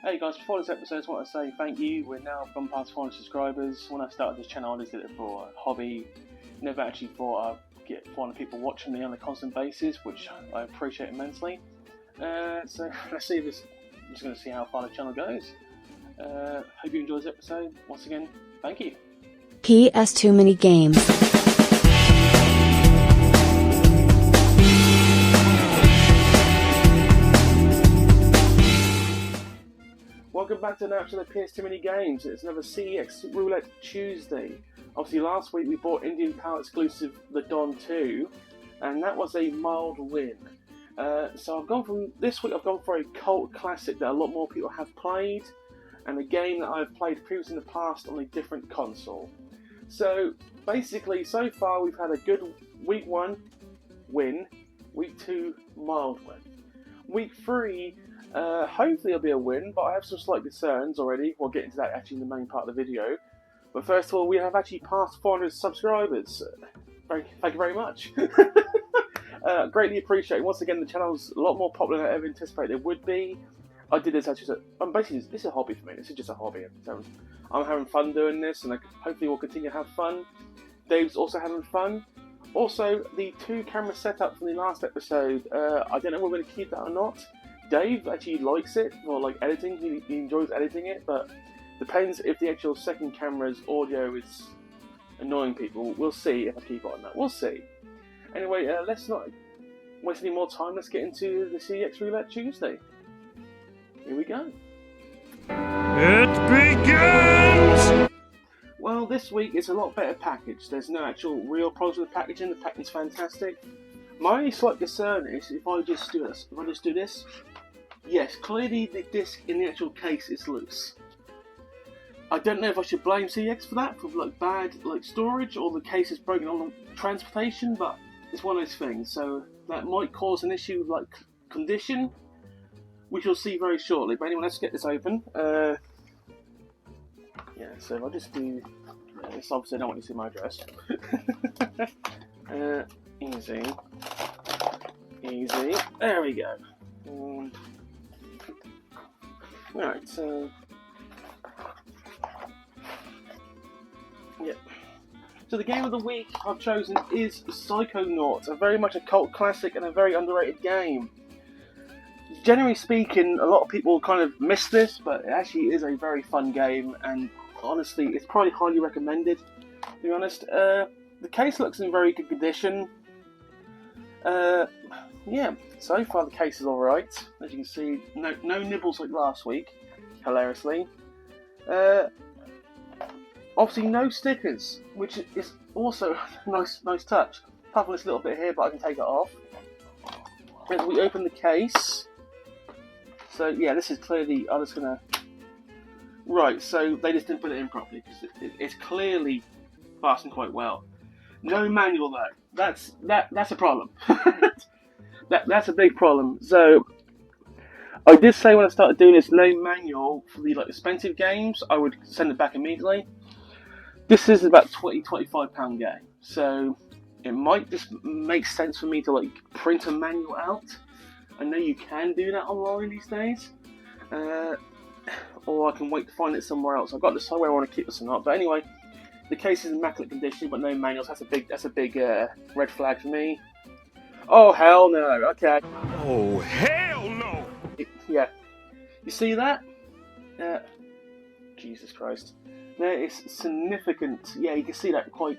Hey guys, before this episode I just want to say thank you. We're now gone past 400 subscribers. When I started this channel I just did it for a hobby. Never actually thought I'd get 400 people watching me on a constant basis, which I appreciate immensely. So let's see if this, I'm just going to see how far the channel goes. Hope you enjoy this episode. Once again, thank you. PS Too Many Games. Welcome back to another episode of PS Too Many Games. It's another Cex Roulette Tuesday. Obviously last week we bought Indian Power exclusive The Don 2, and that was a mild win. So this week I've gone for a cult classic that a lot more people have played, and a game that I've played previously in the past on a different console. So basically so far we've had a good week 1 win, week 2 mild win. Week 3 hopefully it'll be a win, but I have some slight concerns already. We'll get into that actually in the main part of the video. But first of all, we have actually passed 400 subscribers. Thank you very much. Greatly appreciate it. Once again, the channel's a lot more popular than I ever anticipated it would be. I did this actually, basically this is a hobby for me. This is just a hobby. So I'm having fun doing this, and hopefully we'll continue to have fun. Dave's also having fun. Also, the 2 camera setup from the last episode, I don't know if we're going to keep that or not. Dave actually likes it, or like editing, he enjoys editing it, but depends if the actual second camera's audio is annoying people. We'll see if I keep it on that. We'll see. Anyway, let's not waste any more time. Let's get into the Cex Roulette Tuesday. Here we go. It begins! Well, this week it's a lot better package. There's no actual real problems with the packaging. The packaging's fantastic. My only slight concern is if I just do this. Yes, clearly the disc in the actual case is loose. I don't know if I should blame Cex for that, for bad storage, or the case is broken on transportation, but it's one of those things. So that might cause an issue with condition, which you'll see very shortly. But anyway, let's get this open. Yeah, so if I just do this, obviously I don't want you to see my address. Easy. There we go. Right, so yep. So the game of the week I've chosen is Psychonauts, very much a cult classic and a very underrated game. Generally speaking, a lot of people kind of miss this, but it actually is a very fun game, and honestly, it's probably highly recommended. To be honest, the case looks in very good condition. Yeah, so far the case is alright. As you can see, no nibbles like last week, hilariously. Obviously no stickers, which is also a nice touch. Apart from this little bit here, but I can take it off. As we open the case, so yeah, this is clearly, I'm just gonna... Right, so they just didn't put it in properly, because it's clearly fastened quite well. No manual though, that's a problem. That's a big problem. So I did say when I started doing this, no manual for the expensive games, I would send it back immediately. This is about £20-25 game, so it might just make sense for me to print a manual out. I know you can do that online these days, or I can wait to find it somewhere else. I've got to decide whether I want to keep this or not. But anyway, the case is in immaculate condition, but no manuals. That's a big red flag for me. Oh hell no! Okay. Oh hell no! Yeah. You see that? Jesus Christ. There is significant. Yeah, you can see that quite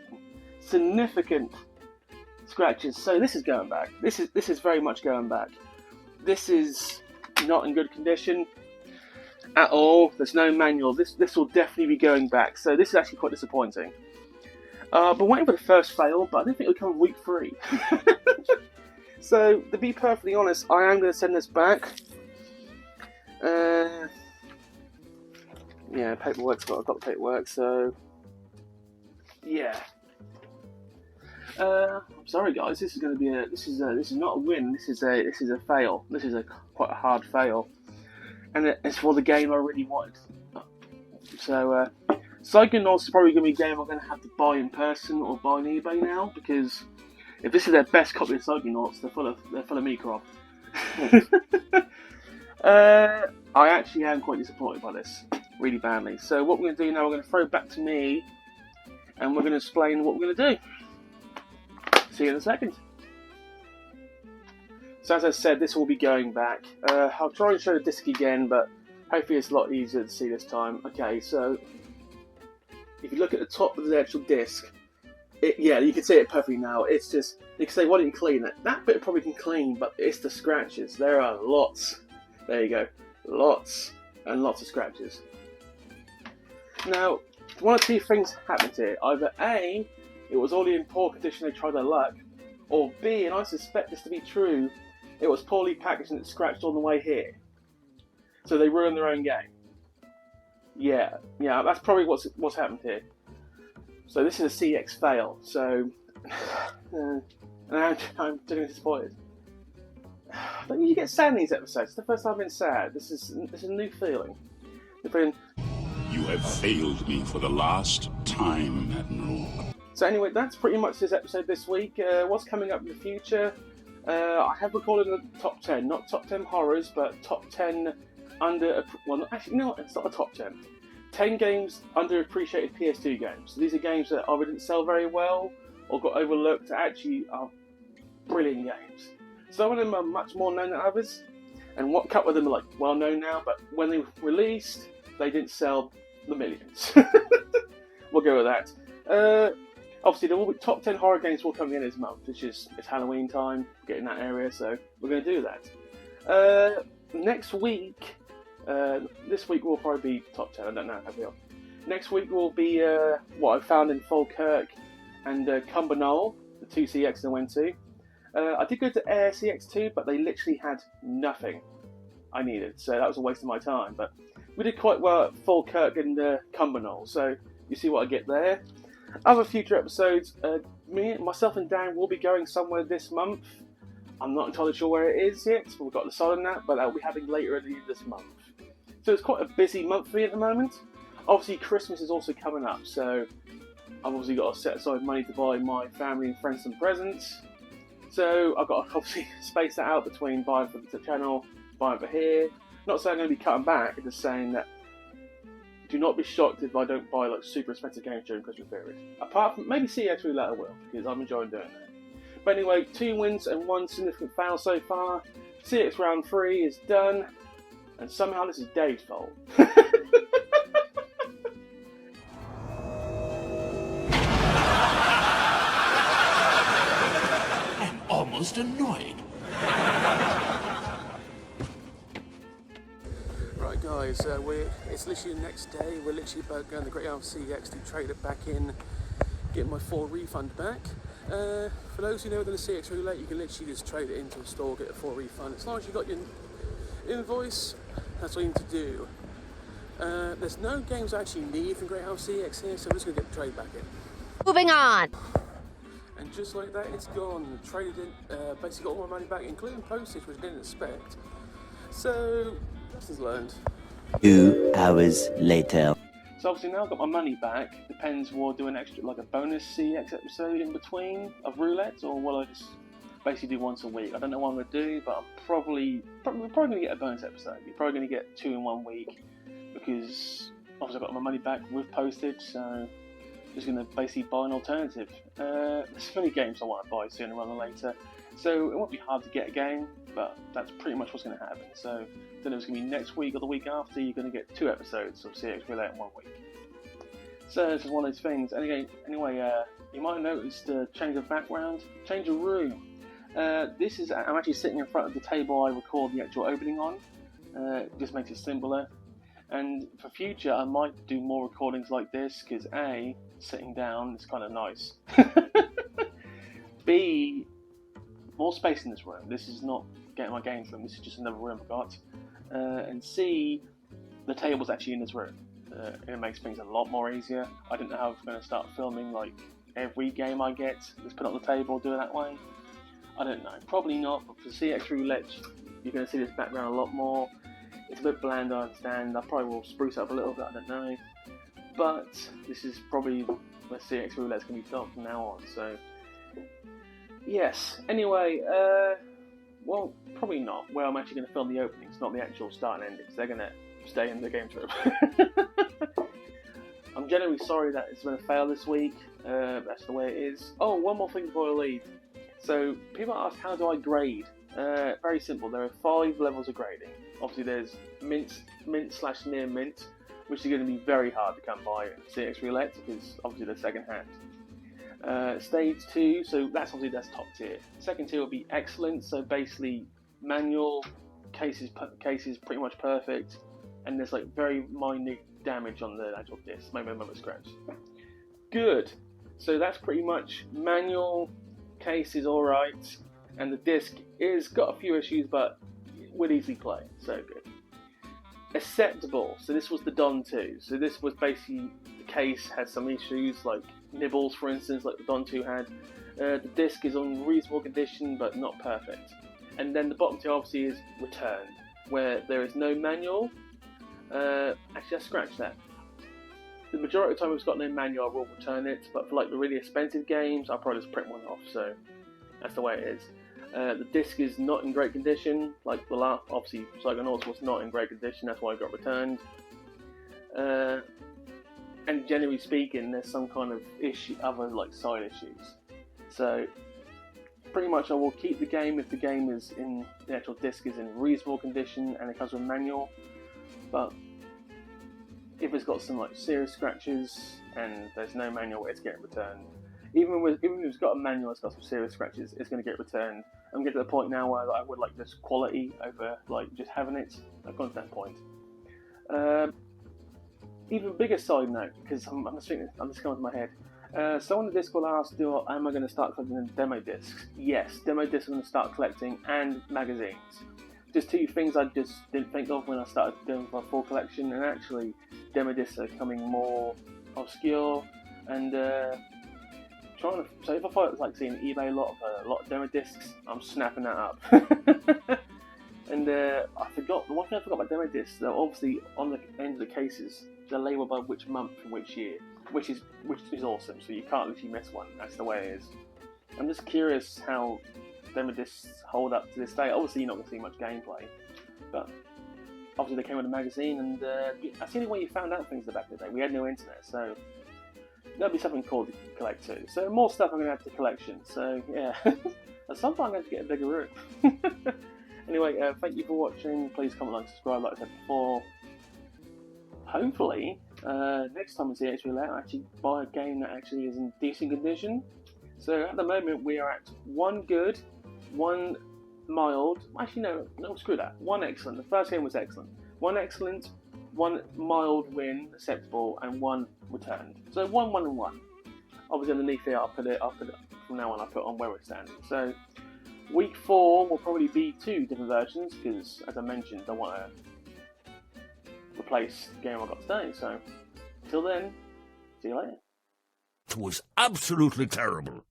significant scratches. So this is going back. This is very much going back. This is not in good condition at all. There's no manual. This will definitely be going back. So this is actually quite disappointing. But waiting for the first fail, but I don't think it'll come in week 3. So, to be perfectly honest, I am going to send this back. Yeah, paperwork's I've got the paperwork, so yeah. I'm sorry, guys. This is going to be this is not a win. This is a fail. This is quite a hard fail, and it's for the game I really wanted. So, Psychonauts is probably going to be a game I'm going to have to buy in person or buy on eBay now, because if this is their best copy of Psychonauts, they're full of me crop. I actually am quite disappointed by this, really badly. So what we're going to do now, we're going to throw it back to me, and we're going to explain what we're going to do. See you in a second. So as I said, this will be going back. I'll try and show the disc again, but hopefully it's a lot easier to see this time. Okay, so if you look at the top of the actual disc, yeah, you can see it perfectly now. It's just, you can say, why didn't you clean it? That bit probably can clean, but it's the scratches. There are lots. There you go. Lots and lots of scratches. Now, one of two things happened here. Either A, it was already in poor condition, they tried their luck, or B, and I suspect this to be true, it was poorly packaged and it scratched on the way here. So they ruined their own game. Yeah, that's probably what's happened here. So this is a CX fail, so and I'm getting disappointed. Don't you get sad in these episodes? It's the first time I've been sad. This is a new feeling. The feeling. You have failed me for the last time, Admiral. So anyway, that's pretty much this episode this week. What's coming up in the future? I have recorded the top 10, not top 10 horrors, but top 10 well, actually, no, it's not a top 10. 10 games underappreciated PS2 games. So these are games that either didn't sell very well or got overlooked, actually are brilliant games. Some of them are much more known than others, and what couple of them are like well known now, but when they were released, they didn't sell the millions. We'll go with that. Obviously, there will be top 10 horror games will come in this month. It's Halloween time, get in that area, so we're going to do that. Next week, this week will probably be top 10. I don't know how we are. Next week will be what I found in Falkirk and Cumbernauld, the two CX I went to. I did go to Air CX2, but they literally had nothing I needed, so that was a waste of my time. But we did quite well at Falkirk and Cumbernauld, so you see what I get there. Other future episodes, myself and Dan will be going somewhere this month. I'm not entirely sure where it is yet, but we've got to decide on that, but that will be happening later in the year this month. So it's quite a busy month for me at the moment. Obviously, Christmas is also coming up, so I've obviously got to set aside money to buy my family and friends some presents. So I've got to obviously space that out between buying for the channel, buying for here. Not saying I'm going to be cutting back, just saying that do not be shocked if I don't buy like super expensive games during Christmas period. Apart from maybe Cex Roulette I will, because I'm enjoying doing that. But anyway, 2 wins and 1 significant fail so far. CX round 3 is done, and somehow this is Dave's fault. I'm almost annoyed. Right guys, it's literally the next day. We're literally about going to the Great Isle CX to trade it back in, get my full refund back. For those who know within the Cex Roulette, you can literally just trade it into a store, get a full refund. As long as you got your invoice, that's all you need to do. There's no games I actually need from Great Isle CX here, so I'm just going to get the trade back in. Moving on. And just like that, it's gone. Traded in, basically got all my money back, including postage, which I didn't expect. So, lessons learned. 2 hours later. So obviously now I've got my money back. Depends, will I do an extra, like a bonus CX episode in between of roulette, or will I just basically do once a week? I don't know what I'm going to do, but I'm probably going to get a bonus episode. You're probably going to get 2 in 1 week, because obviously I got my money back with postage, so I'm just going to basically buy an alternative. There's many games I want to buy sooner rather than later, so it won't be hard to get a game, but that's pretty much what's going to happen. So then it's going to be next week or the week after, you're going to get 2 episodes of CX Roulette in 1 week. So this is one of those things. Anyway, you might have noticed a change of background, change of room. I'm actually sitting in front of the table I record the actual opening on. It just makes it simpler. And for future, I might do more recordings like this, because A, sitting down is kind of nice. B, more space in this room. This is not getting my games room, this is just another room I've got. And C, the table's actually in this room. It makes things a lot more easier. I didn't know how I was going to start filming like every game I get, just put it on the table, do it that way. I don't know, probably not, but for CX Roulette, you're going to see this background a lot more. It's a bit bland, I understand. I probably will spruce it up a little bit, I don't know. But this is probably where CX Roulette's going to be filmed from now on, so yes. Anyway, Well, probably not. Where I'm actually going to film the openings, not the actual start and endings. They're going to stay in the game room. I'm genuinely sorry that it's going to fail this week. That's the way it is. Oh, one more thing before I leave. So, people ask, how do I grade? Very simple. There are 5 levels of grading. Obviously, there's mint/near mint, which is going to be very hard to come by in Cex Roulette because obviously they're second hand. Stage 2, so that's obviously that's top tier. Second tier will be excellent, so basically manual, cases pretty much perfect, and there's like very minute damage on the actual disc, maybe a moment scratch. Good, so that's pretty much manual, case is alright, and the disc is got a few issues, but would easily play, so good. Acceptable, so this was the Don 2, so this was basically, the case had some issues, like nibbles for instance, like the Don 2 had. The disc is on reasonable condition, but not perfect. And then the bottom tier obviously is returned, where there is no manual. Actually, I scratched that. The majority of the time if it's got no manual, I will return it, but for like the really expensive games, I'll probably just print one off, so that's the way it is. The disc is not in great condition, like the last, obviously Psychonauts was not in great condition, that's why it got returned. And generally speaking, there's some kind of issue, other like side issues. So pretty much I will keep the game if the game is in, the actual disc is in reasonable condition and it comes with a manual. But if it's got some like serious scratches and there's no manual, it's getting returned. Even if it's got a manual that's got some serious scratches, it's going to get returned. I'm getting to the point now where I would like this quality over like just having it. I've gone to that point. Even bigger side note, because I'm just coming to my head. Someone in the Discord asked, am I going to start collecting demo discs? Yes, demo discs I'm going to start collecting, and magazines. Just 2 things I just didn't think of when I started doing my full collection, and actually demo discs are becoming more obscure, and so if I find like seeing eBay a lot of demo discs, I'm snapping that up. And I forgot, the one thing I forgot about demo discs, they're obviously on the end of the cases, they're labelled by which month and which year, which is awesome, so you can't literally miss one, that's the way it is. I'm just curious how demo discs hold up to this day. Obviously you're not going to see much gameplay, but obviously they came with a magazine, and that's the only way you found out things back in the day. We had no internet, so that'd be something cool to collect too. So more stuff I'm going to add to the collection, so yeah. At some point I'm going to get a bigger room. Anyway, thank you for watching. Please comment, like, subscribe, like I said before. Hopefully, next time I see Cex Roulette, I actually buy a game that actually is in decent condition. So at the moment, we are at 1 good, 1 mild. Actually, no, screw that. 1 excellent. The first game was excellent. 1 excellent, 1 mild win, acceptable, and 1 returned. So 1, 1, and 1. Obviously, underneath here, I'll put it from now on. I'll put on where we're standing. So week 4 will probably be 2 different versions because, as I mentioned, I want to replace the game I got today. So, till then, see you later. It was absolutely terrible.